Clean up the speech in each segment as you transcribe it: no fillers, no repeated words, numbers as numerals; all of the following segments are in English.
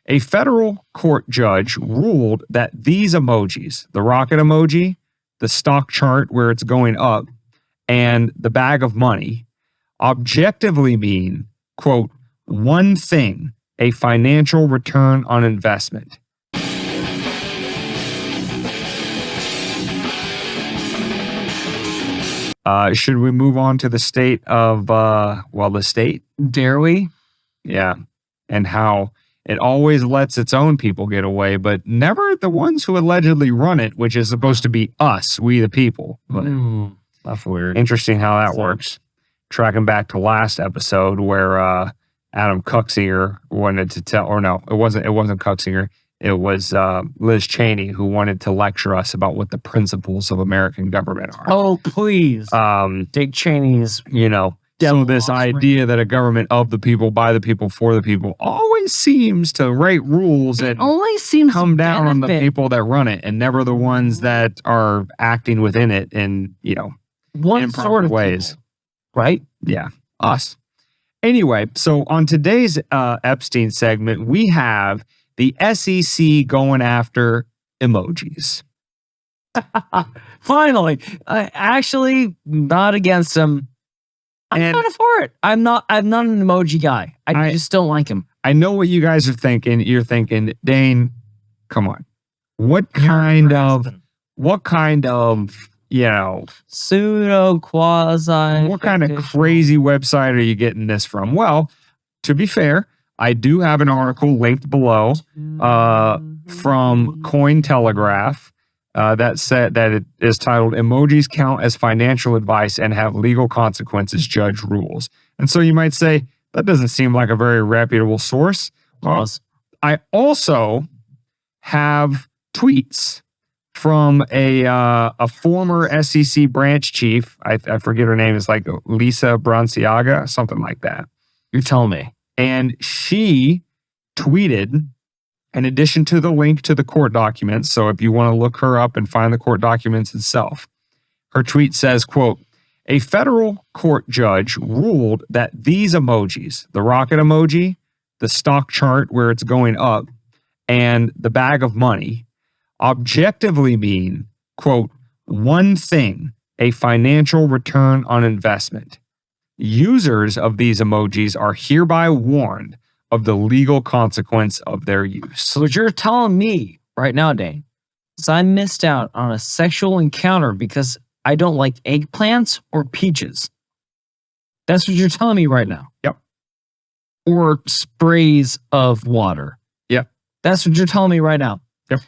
A federal court judge ruled that these emojis, the rocket emoji, the stock chart where it's going up, and the bag of money, objectively mean, quote, one thing, a financial return on investment. Should we move on to the state of, the state? Dare we? Yeah. And how it always lets its own people get away, but never the ones who allegedly run it, which is supposed to be us, we the people. But that's weird. Interesting how that works. Tracking back to last episode where Adam Cuxinger wanted to tell, or no, it wasn't Cuxinger. It was Liz Cheney who wanted to lecture us about what the principles of American government are. Oh, please. Dick Cheney's, so this idea that a government of the people, by the people, for the people always seems to write rules that always seems come down on the people that run it and never the ones that are acting within it in, one improper sort of ways. People, right? Yeah, us. Anyway, so on today's Epstein segment, we have the SEC going after emojis. Finally, actually not against them. I'm kind of for it. I'm not an emoji guy. I just don't like him. I know what you guys are thinking. You're thinking, Dane, come on. What kind of, pseudo quasi. What kind of crazy website are you getting this from? Well, to be fair, I do have an article linked below from Cointelegraph that said that it is titled "Emojis Count as Financial Advice and Have Legal Consequences, Judge Rules." And so you might say that doesn't seem like a very reputable source. Well, I also have tweets from a former SEC branch chief. I forget her name. It's like Lisa Balenciaga, something like that. You're telling me. And she tweeted, in addition to the link to the court documents, so if you want to look her up and find the court documents itself, her tweet says, quote, a federal court judge ruled that these emojis, the rocket emoji, the stock chart where it's going up, and the bag of money, objectively mean, quote, one thing, a financial return on investment. Users of these emojis are hereby warned of the legal consequence of their use. So what you're telling me right now, Dane, is I missed out on a sexual encounter because I don't like eggplants or peaches. That's what you're telling me right now. Yep. Or sprays of water. Yep. That's what you're telling me right now. Yep.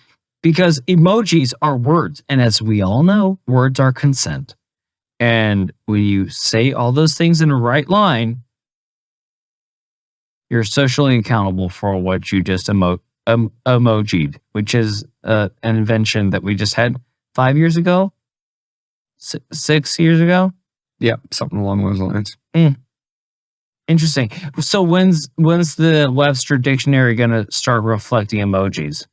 Because emojis are words. And as we all know, words are consent. And when you say all those things in the right line, you're socially accountable for what you just emojied, which is an invention that we just had 5 years ago, 6 years ago. Yep, something along those lines. Interesting. So when's the Webster Dictionary going to start reflecting emojis?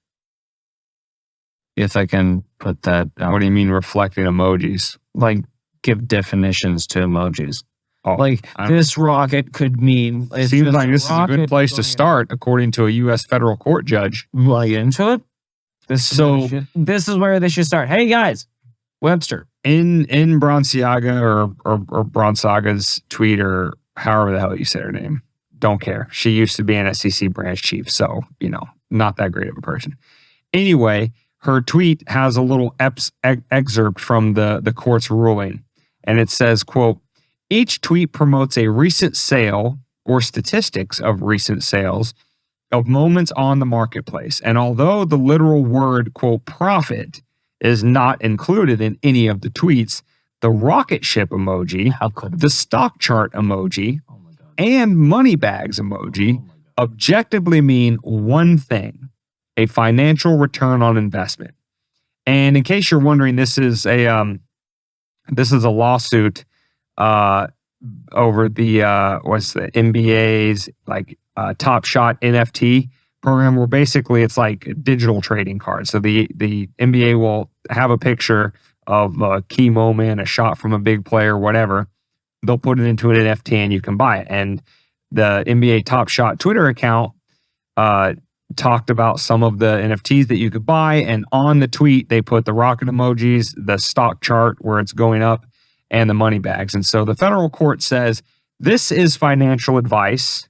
If I can put that out. What do you mean reflecting emojis? Like, give definitions to emojis. Oh, like this rocket could mean. It seems like this is a good place to start, according to a U.S. federal court judge. Will I get into it? This is where they should start. Hey guys, Webster in Balenciaga or Balenciaga's tweet or however the hell you say her name. Don't care. She used to be an SEC branch chief, so not that great of a person. Anyway, her tweet has a little excerpt from the court's ruling. And it says, quote, each tweet promotes a recent sale or statistics of recent sales of moments on the marketplace. And although the literal word, quote, profit is not included in any of the tweets, the rocket ship emoji, the stock chart emoji, and money bags emoji objectively mean one thing, a financial return on investment. And in case you're wondering, this is a lawsuit over the NBA's Top Shot NFT program, where basically it's like digital trading cards. So the NBA will have a picture of a key moment, a shot from a big player, whatever. They'll put it into an NFT and you can buy it. And the NBA Top Shot Twitter account talked about some of the NFTs that you could buy. And on the tweet, they put the rocket emojis, the stock chart where it's going up, and the money bags. And so the federal court says this is financial advice.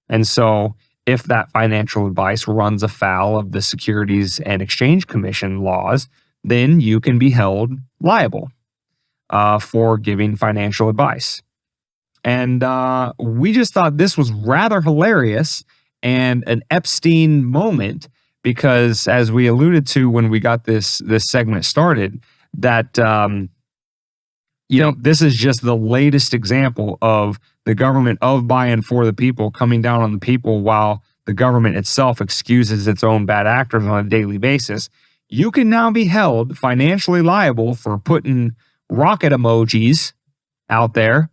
And so if that financial advice runs afoul of the Securities and Exchange Commission laws, then you can be held liable for giving financial advice. And we just thought this was rather hilarious and an Epstein moment because, as we alluded to when we got this segment started, that this is just the latest example of the government of by and for the people coming down on the people while the government itself excuses its own bad actors on a daily basis. You can now be held financially liable for putting rocket emojis out there,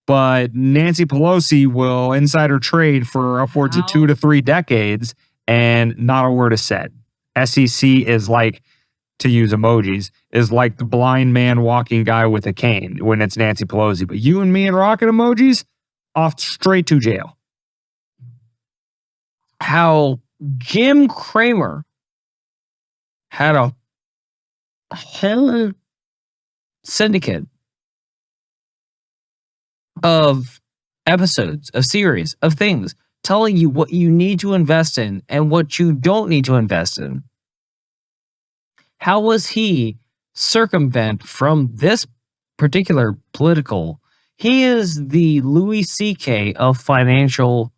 but Nancy Pelosi will insider trade for upwards of 2 to 3 decades and not a word is said. SEC is like, to use emojis, is like the blind man walking guy with a cane when it's Nancy Pelosi. But you and me and rocket emojis, off straight to jail. How Jim Cramer had a whole syndicate of episodes, of series, of things telling you what you need to invest in and what you don't need to invest in. How was he circumvent from this particular political? He is the Louis C.K. of financial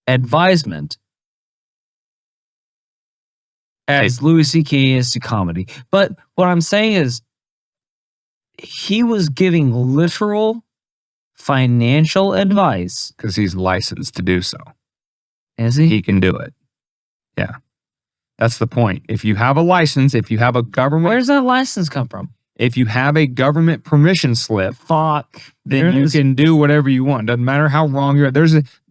advisement, as Louis C.K. is to comedy. But what I'm saying is he was giving literal financial advice. Because he's licensed to do so. Is he? He can do it. Yeah. That's the point. If you have a license, if you have a government... Where's that license come from? If you have a government permission slip, then you can do whatever you want. Doesn't matter how wrong you're...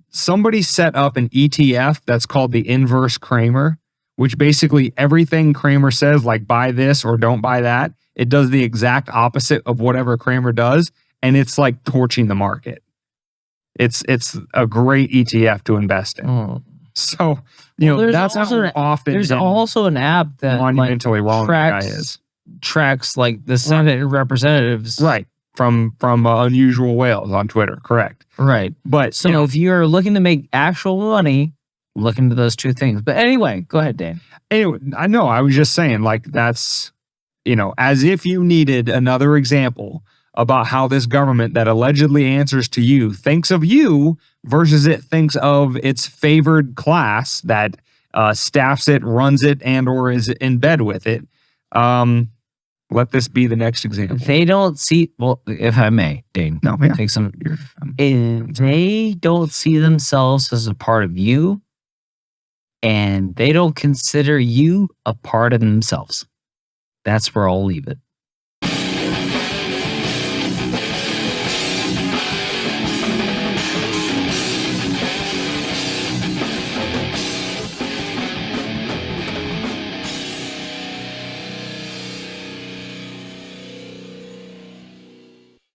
Somebody set up an ETF that's called the inverse Cramer, which basically everything Cramer says, like buy this or don't buy that, it does the exact opposite of whatever Cramer does, and it's like torching the market. It's a great ETF to invest in. Oh. So, that's how often there's also an app that monumentally wrong the guy is. Tracks like the Senate representatives. Right. From Unusual Whales on Twitter. Correct. Right. But so if you're looking to make actual money, look into those two things. But anyway, go ahead, Dane. Anyway, I know. I was just saying, like, that's, as if you needed another example about how this government that allegedly answers to you thinks of you versus it thinks of its favored class that staffs it, runs it, and or is in bed with it. Let this be the next example. They don't see, well, if I may, Dane, take some. They don't see themselves as a part of you, and they don't consider you a part of themselves. That's where I'll leave it.